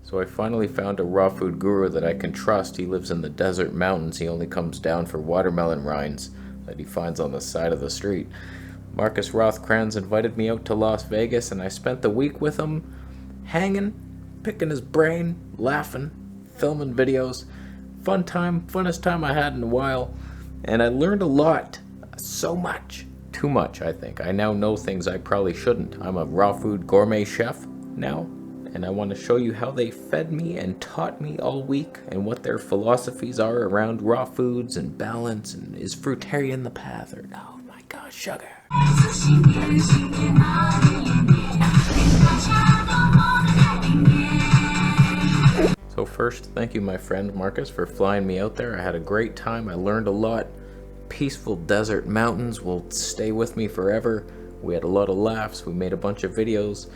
So I finally found a raw food guru that I can trust. He lives in the desert mountains. He only comes down for watermelon rinds that he finds on the side of the street. Markus Rothkranz invited me out to Las Vegas, and I spent the week with him, hanging, picking his brain, laughing, filming videos. Fun time, funnest time I had in a while. And I learned a lot. So much. Too much, I think. I now know things I probably shouldn't. I'm a raw food gourmet chef now, and I want to show you how they fed me and taught me all week and what their philosophies are around raw foods and balance, and is fruitarian the path, or oh my gosh, sugar. So first, thank you my friend Markus for flying me out there. I had a great time. I learned a lot. Peaceful desert mountains will stay with me forever. We had a lot of laughs. We made a bunch of videos.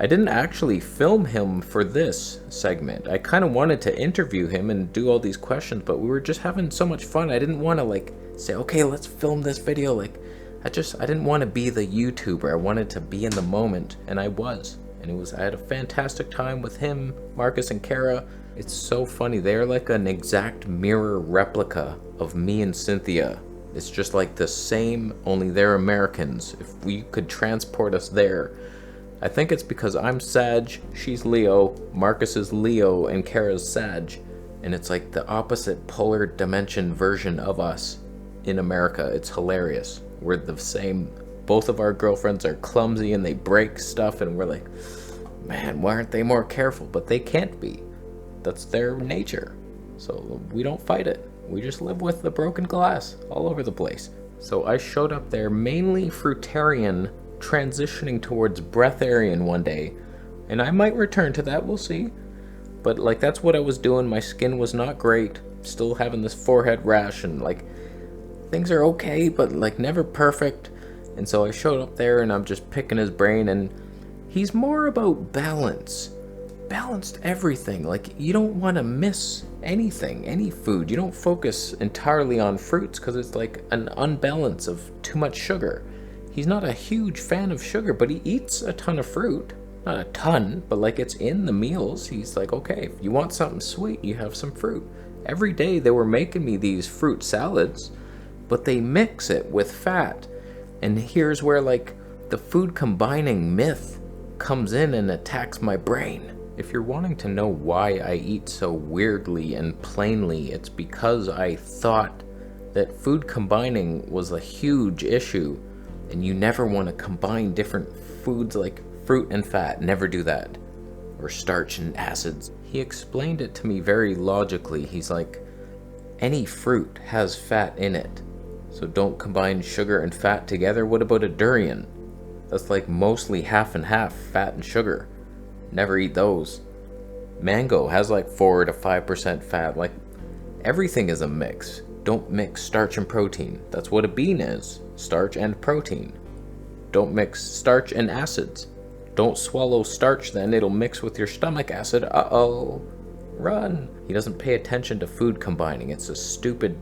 I didn't actually film him for this segment. I kind of wanted to interview him and do all these questions, but we were just having so much fun. I didn't want to say, okay, let's film this video. I didn't want to be the YouTuber. I wanted to be in the moment, and I was. And I had a fantastic time with him, Markus and Kara. It's so funny. They're like an exact mirror replica of me and Cynthia. It's just like the same, only they're Americans. If we could transport us there. I think it's because I'm Sag, she's Leo, Markus is Leo, and Kara's Sag. And it's like the opposite polar dimension version of us in America. It's hilarious. We're the same. Both of our girlfriends are clumsy and they break stuff, and we're like, man, why aren't they more careful? But they can't be. That's their nature. So we don't fight it. We just live with the broken glass all over the place. So I showed up there mainly fruitarian, transitioning towards breatharian one day, and I might return to that, we'll see. But that's what I was doing. My skin was not great, still having this forehead rash, and things are okay, but never perfect. And so I showed up there and I'm just picking his brain, and he's more about balanced everything. You don't want to miss anything, any food. You don't focus entirely on fruits because it's an unbalance of too much sugar. He's not a huge fan of sugar, but he eats a ton of fruit. Not a ton, but it's in the meals. He's okay, if you want something sweet, you have some fruit. Every day they were making me these fruit salads, but they mix it with fat. And here's where the food combining myth comes in and attacks my brain. If you're wanting to know why I eat so weirdly and plainly, it's because I thought that food combining was a huge issue. And you never want to combine different foods like fruit and fat. Never do that. Or starch and acids. He explained it to me very logically. He's like, any fruit has fat in it. So don't combine sugar and fat together. What about a durian? That's mostly half and half, fat and sugar. Never eat those. Mango has 4 to 5% fat. Everything is a mix. Don't mix starch and protein. That's what a bean is. Starch and protein. Don't mix starch and acids. Don't swallow starch then, it'll mix with your stomach acid. Uh-oh. Run. He doesn't pay attention to food combining. It's a stupid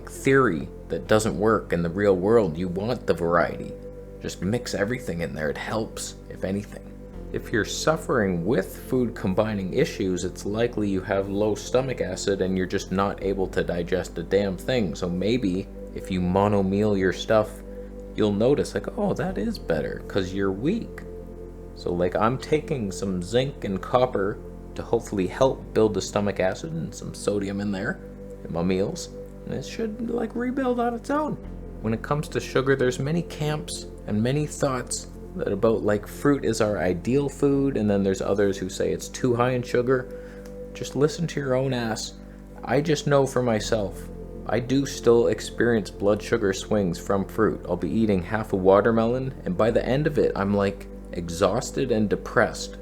theory that doesn't work in the real world. You want the variety. Just mix everything in there. It helps, if anything. If you're suffering with food combining issues, it's likely you have low stomach acid and you're just not able to digest a damn thing. So maybe if you mono-meal your stuff, you'll notice oh, that is better because you're weak. So I'm taking some zinc and copper to hopefully help build the stomach acid, and some sodium in there in my meals. And it should rebuild on its own. When it comes to sugar, there's many camps and many thoughts that about fruit is our ideal food, and then there's others who say it's too high in sugar. Just listen to your own ass. I just know for myself, I do still experience blood sugar swings from fruit. I'll be eating half a watermelon, and by the end of it, I'm exhausted and depressed.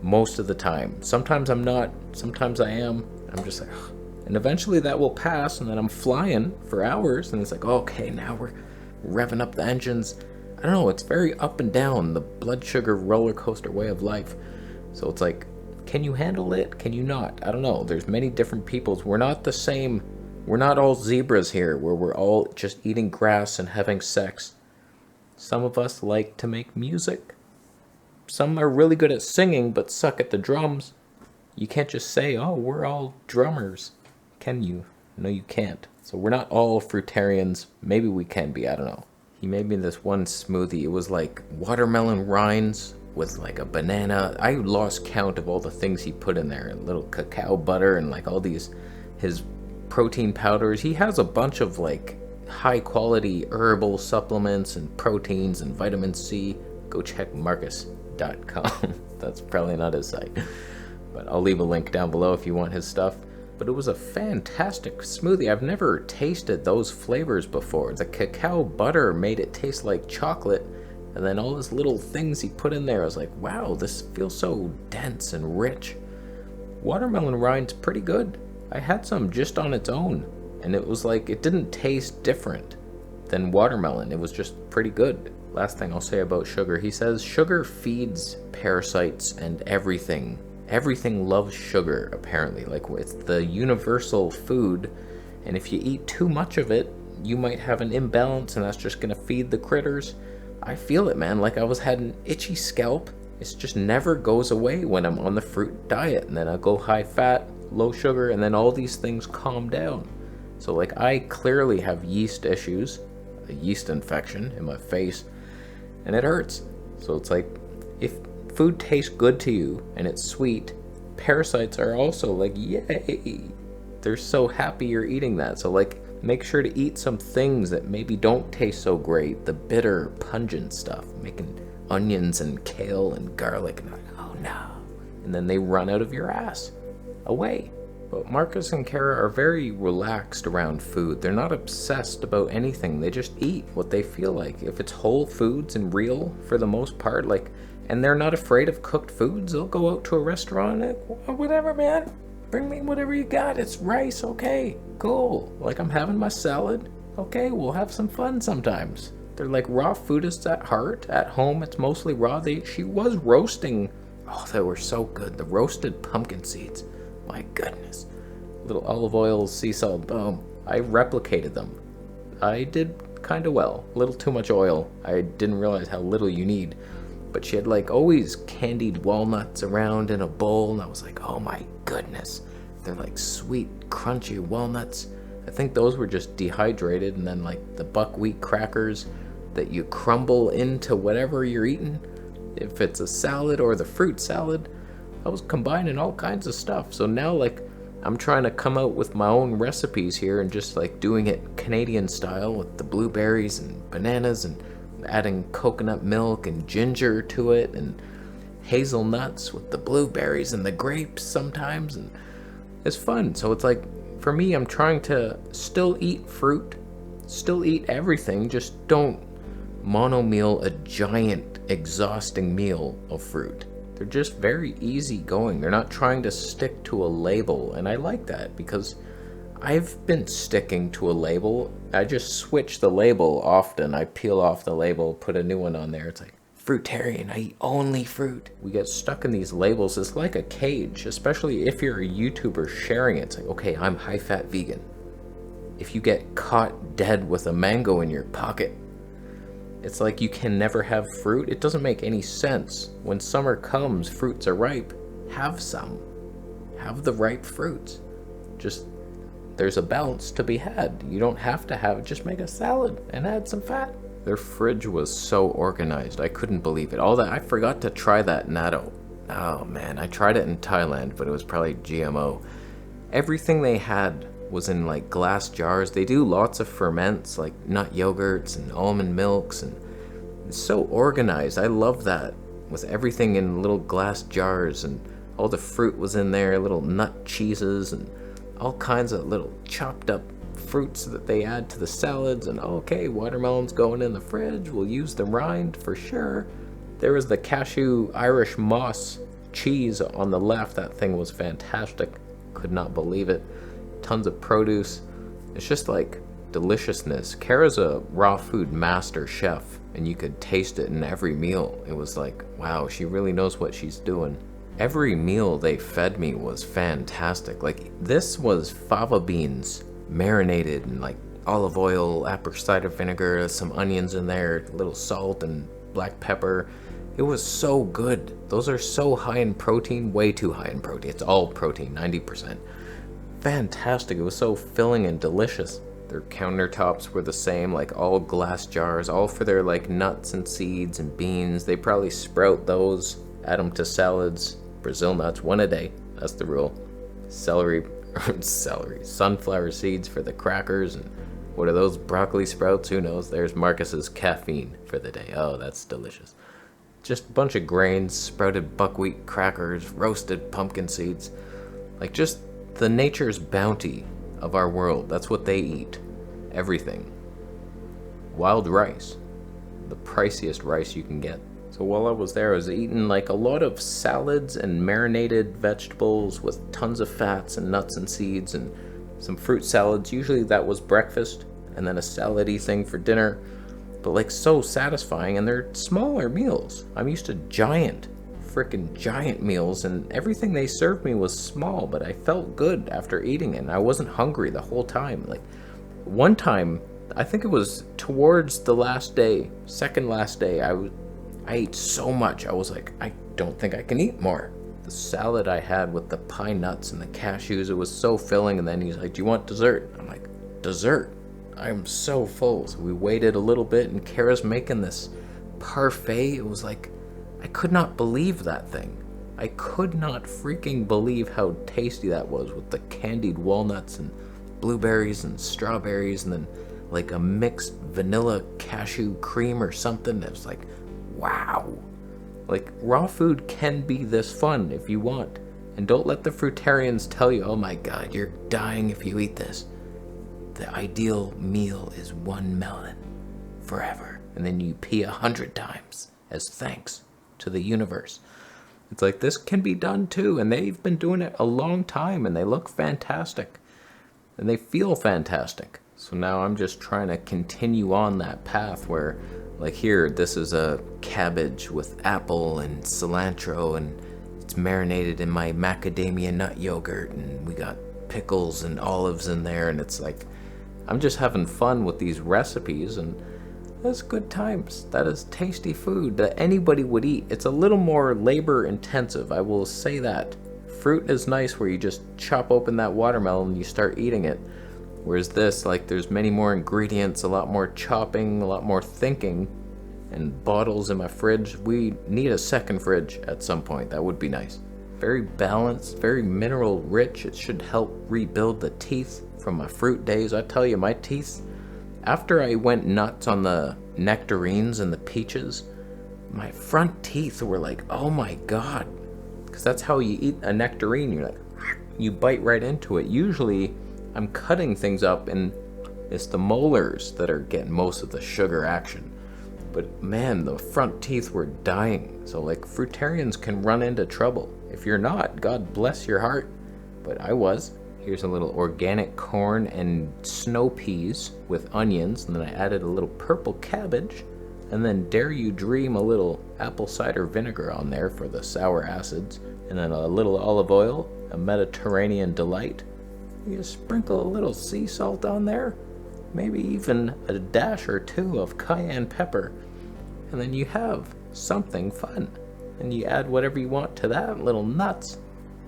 Most of the time. Sometimes I'm not, sometimes I am. I'm just ugh. And eventually that will pass, and then I'm flying for hours, and it's okay, now we're revving up the engines. I don't know, it's very up and down, the blood sugar roller coaster way of life. So it's can you handle it? Can you not? I don't know. There's many different peoples. We're not the same. We're not all zebras here where we're all just eating grass and having sex. Some of us like to make music. Some are really good at singing but suck at the drums. You can't just say, oh, we're all drummers. Can you? No, you can't. So we're not all fruitarians. Maybe we can be, I don't know. He made me this one smoothie. It was like watermelon rinds with like a banana. I lost count of all the things he put in there. And little cacao butter and like all these, his protein powders. He has a bunch of like high quality herbal supplements and proteins and vitamin C. Go check markus.com. That's probably not his site, but I'll leave a link down below if you want his stuff. But it was a fantastic smoothie. I've never tasted those flavors before. The cacao butter made it taste like chocolate, and then all these little things he put in there, I was like, wow, this feels so dense and rich. Watermelon rind's pretty good. I had some just on its own, and it was like, it didn't taste different than watermelon. It was just pretty good. Last thing I'll say about sugar, he says sugar feeds parasites and everything. Everything loves sugar, apparently. Like, it's the universal food, and if you eat too much of it, you might have an imbalance, and that's just gonna feed the critters. I feel it, man. Like, I had an itchy scalp. It just never goes away when I'm on the fruit diet, and then I go high fat, low sugar, and then all these things calm down. So, like, I clearly have yeast issues, a yeast infection in my face, and it hurts. So it's like, if food tastes good to you and it's sweet, parasites are also like, yay, they're so happy you're eating that. So like, make sure to eat some things that maybe don't taste so great, the bitter, pungent stuff, making onions and kale and garlic, and like, oh no, and then they run out of your ass, away. But Markus and Kara are very relaxed around food. They're not obsessed about anything. They just eat what they feel like. If it's whole foods and real for the most part, like, and they're not afraid of cooked foods. They'll go out to a restaurant and, whatever, man, bring me whatever you got. It's rice, okay, cool. Like, I'm having my salad. Okay, we'll have some fun sometimes. They're like raw foodists at heart. At home, it's mostly raw. She was roasting. Oh, they were so good. The roasted pumpkin seeds. My goodness. Little olive oil, sea salt, boom. I replicated them. I did kind of well. A little too much oil. I didn't realize how little you need. But she had like always candied walnuts around in a bowl, and I was like, oh my goodness. They're like sweet, crunchy walnuts. I think those were just dehydrated, and then like the buckwheat crackers that you crumble into whatever you're eating. If it's a salad or the fruit salad, I was combining all kinds of stuff. So now, like, I'm trying to come out with my own recipes here and just like doing it Canadian style with the blueberries and bananas and adding coconut milk and ginger to it and hazelnuts with the blueberries and the grapes sometimes, and it's fun. So it's like, for me, I'm trying to still eat fruit, still eat everything, just don't mono-meal a giant exhausting meal of fruit. They're just very easygoing. They're not trying to stick to a label, and I like that because I've been sticking to a label. I just switch the label often. I peel off the label, put a new one on there. It's like, fruitarian, I eat only fruit. We get stuck in these labels. It's like a cage, especially if you're a YouTuber sharing it. It's like, okay, I'm high-fat vegan. If you get caught dead with a mango in your pocket, it's like you can never have fruit. It doesn't make any sense. When summer comes, fruits are ripe. Have some. Have the ripe fruits. Just, there's a balance to be had. You don't have to have it. Just make a salad and add some fat. Their fridge was so organized. I couldn't believe it. All that, I forgot to try that natto. Oh man, I tried it in Thailand, but it was probably GMO. Everything they had was in like glass jars. They do lots of ferments, like nut yogurts and almond milks, and it's so organized. I love that, with everything in little glass jars, and all the fruit was in there, little nut cheeses and all kinds of little chopped up fruits that they add to the salads. And okay, watermelon's going in the fridge, we'll use the rind for sure. There was the cashew Irish moss cheese on the left. That thing was fantastic. Could not believe it. Tons of produce. It's just like deliciousness. Kara's a raw food master chef, and you could taste it in every meal. It was like, wow, she really knows what she's doing. Every meal they fed me was fantastic. Like, this was fava beans marinated in like olive oil, apple cider vinegar, some onions in there, a little salt and black pepper, It was so good. Those are so high in protein, way too high in protein. It's all protein, 90%. Fantastic. It was so filling and delicious. Their countertops were the same, like all glass jars, all for their like nuts and seeds and beans. They probably sprout those, add them to salads. Brazil nuts, one a day. That's the rule. Celery, sunflower seeds for the crackers, and what are those, broccoli sprouts? Who knows? There's Marcus's caffeine for the day. Oh, that's delicious. Just a bunch of grains, sprouted buckwheat crackers, roasted pumpkin seeds. Like just the nature's bounty of our world. That's what they eat. Everything. Wild rice. The priciest rice you can get. So while I was there, I was eating like a lot of salads and marinated vegetables with tons of fats and nuts and seeds and some fruit salads. Usually that was breakfast, and then a salad-y thing for dinner. But like so satisfying, and they're smaller meals. I'm used to freaking giant meals, and everything they served me was small, but I felt good after eating it, and I wasn't hungry the whole time. Like one time, I think it was towards the last day, second last day, I ate so much, I was like, I don't think I can eat more. The salad I had with the pine nuts and the cashews, it was so filling, and then he's like, do you want dessert? I'm like, dessert? I'm so full. So we waited a little bit, and Kara's making this parfait. It was like, I could not believe that thing. I could not freaking believe how tasty that was, with the candied walnuts and blueberries and strawberries, and then like a mixed vanilla cashew cream or something. It was like, wow. Like, raw food can be this fun if you want. And don't let the fruitarians tell you, oh my god, you're dying if you eat this. The ideal meal is one melon forever. And then you pee 100 times as thanks to the universe. It's like, this can be done too. And they've been doing it a long time, and they look fantastic. And they feel fantastic. So now I'm just trying to continue on that path where, like here, this is a cabbage with apple and cilantro, and it's marinated in my macadamia nut yogurt, and we got pickles and olives in there, and it's like, I'm just having fun with these recipes, and that's good times. That is tasty food that anybody would eat. It's a little more labor intensive, I will say that. Fruit is nice where you just chop open that watermelon and you start eating it. Whereas this, like, there's many more ingredients, a lot more chopping, a lot more thinking, and bottles in my fridge. We need a second fridge at some point. That would be nice. Very balanced, very mineral rich. It should help rebuild the teeth from my fruit days. I tell you, my teeth, after I went nuts on the nectarines and the peaches, my front teeth were like, oh my god. Because that's how you eat a nectarine. You're like, you bite right into it. Usually, I'm cutting things up, and it's the molars that are getting most of the sugar action. But man, the front teeth were dying. So like, fruitarians can run into trouble. If you're not, God bless your heart. But I was. Here's a little organic corn and snow peas with onions, and then I added a little purple cabbage, and then dare you dream a little apple cider vinegar on there for the sour acids, and then a little olive oil, a Mediterranean delight. You just sprinkle a little sea salt on there, maybe even a dash or two of cayenne pepper, and then you have something fun. And you add whatever you want to that, little nuts,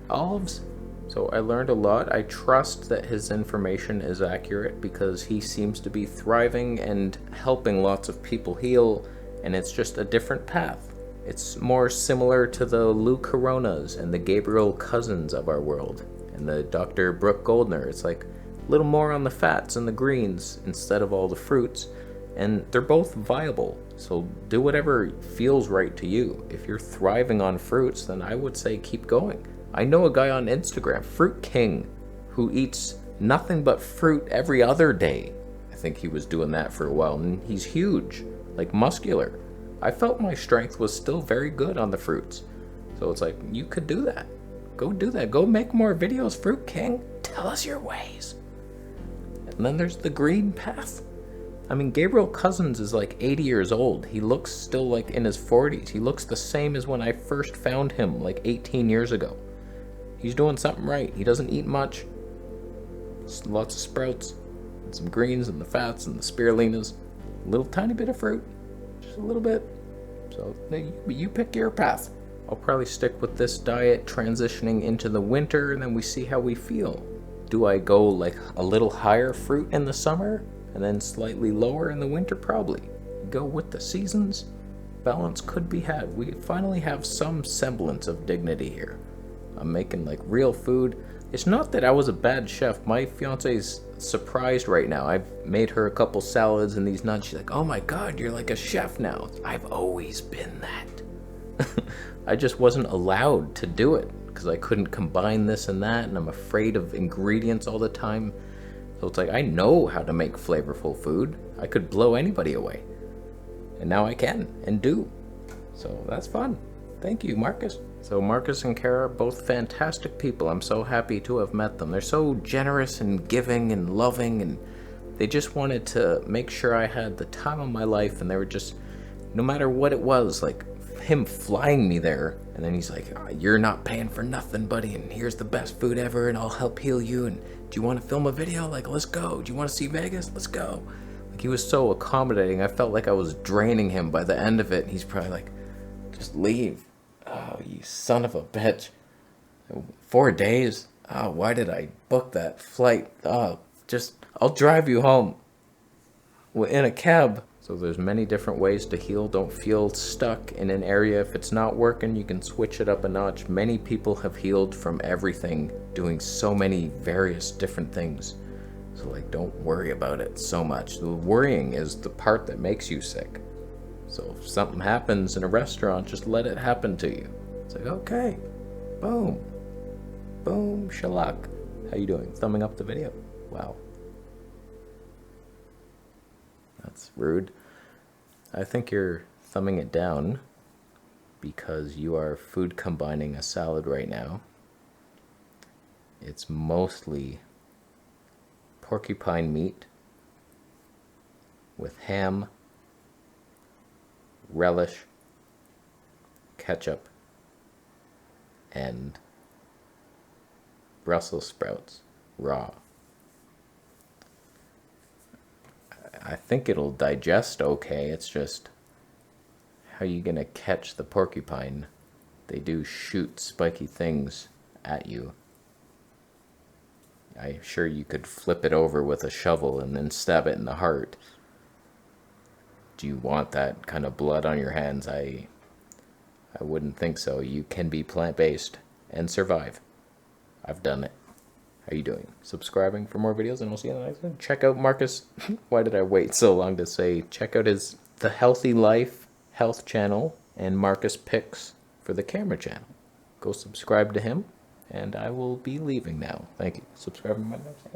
olives. So I learned a lot. I trust that his information is accurate because he seems to be thriving and helping lots of people heal, and it's just a different path. It's more similar to the Lou Coronas and the Gabriel Cousins of our world, and the Dr. Brooke Goldner. It's like a little more on the fats and the greens instead of all the fruits, and they're both viable. So do whatever feels right to you. If you're thriving on fruits, then I would say keep going. I know a guy on Instagram, Fruit King, who eats nothing but fruit every other day. I think he was doing that for a while, and he's huge, like muscular. I felt my strength was still very good on the fruits. So it's like, you could do that. Go do that. Go make more videos, Fruit King. Tell us your ways. And then there's the green path. I mean, Gabriel Cousins is like 80 years old. He looks still like in his 40s. He looks the same as when I first found him like 18 years ago. He's doing something right. He doesn't eat much. Just lots of sprouts, and some greens, and the fats, and the spirulinas. A little tiny bit of fruit. Just a little bit. So you pick your path. I'll probably stick with this diet transitioning into the winter, and then we see how we feel. Do I go like a little higher fruit in the summer and then slightly lower in the winter? Probably. Go with the seasons. Balance could be had. We finally have some semblance of dignity here. I'm making like real food. It's not that I was a bad chef. My fiance's surprised right now. I've made her a couple salads and these nuts. She's like, oh my God, you're like a chef now. I've always been that. I just wasn't allowed to do it because I couldn't combine this and that, and I'm afraid of ingredients all the time. So it's like, I know how to make flavorful food. I could blow anybody away. And now I can and do. So that's fun. Thank you, Markus. So Markus and Kara are both fantastic people. I'm so happy to have met them. They're so generous and giving and loving, and they just wanted to make sure I had the time of my life, and they were just, no matter what it was, like him flying me there, and then he's like, oh, you're not paying for nothing, buddy, and here's the best food ever, and I'll help heal you, and do you want to film a video? Like, let's go. Do you want to see Vegas? Let's go. Like, he was so accommodating. I felt like I was draining him by the end of it. He's probably like, just leave. Oh, you son of a bitch. 4 days? Oh, why did I book that flight? Oh, I'll drive you home in a cab. So there's many different ways to heal. Don't feel stuck in an area. If it's not working, you can switch it up a notch. Many people have healed from everything, doing so many various different things. So like, don't worry about it so much. The worrying is the part that makes you sick. So if something happens in a restaurant, just let it happen to you. It's like, okay, boom, boom, shalak. How you doing? Thumbing up the video? Wow. That's rude. I think you're thumbing it down because you are food combining a salad right now. It's mostly porcupine meat with ham, relish, ketchup, and Brussels sprouts raw. I think it'll digest okay. It's just, how are you gonna catch the porcupine? They do shoot spiky things at you. I'm sure you could flip it over with a shovel and then stab it in the heart. Do you want that kind of blood on your hands? I wouldn't think so. You can be plant-based and survive. I've done it. How you doing? Subscribing for more videos, and we'll see you in the next one. Check out Markus. Why did I wait so long to say? Check out his The Healthy Life health channel and Markus Picks for the camera channel. Go subscribe to him, and I will be leaving now. Thank you. Subscribe to my next channel.